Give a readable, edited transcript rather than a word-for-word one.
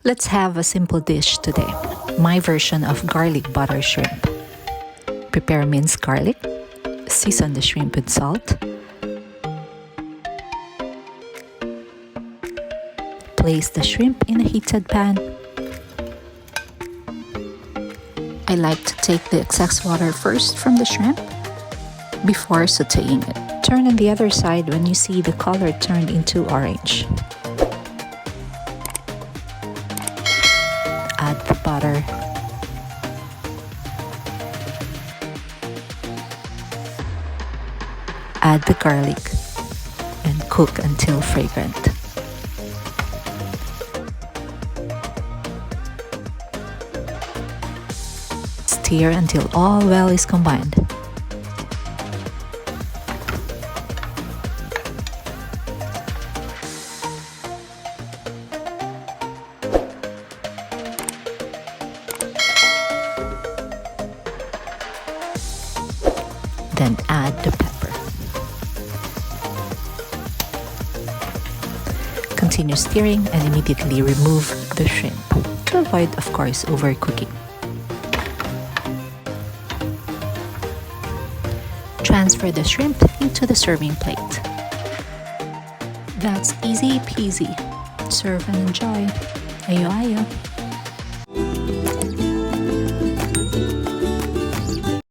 Let's have a simple dish today. My version of garlic butter shrimp. Prepare minced garlic. Season the shrimp with salt. Place the shrimp in a heated pan. I like to take the excess water first from the shrimp before sauteing it. Turn on the other side when you see the color turned into orange. Add the butter. Add the garlic and cook until fragrant. Stir until all well is combined. Then add the pepper. Continue stirring and immediately remove the shrimp to avoid, of course, overcooking. Transfer the shrimp into the serving plate. That's easy peasy. Serve and enjoy. Ayo ayo.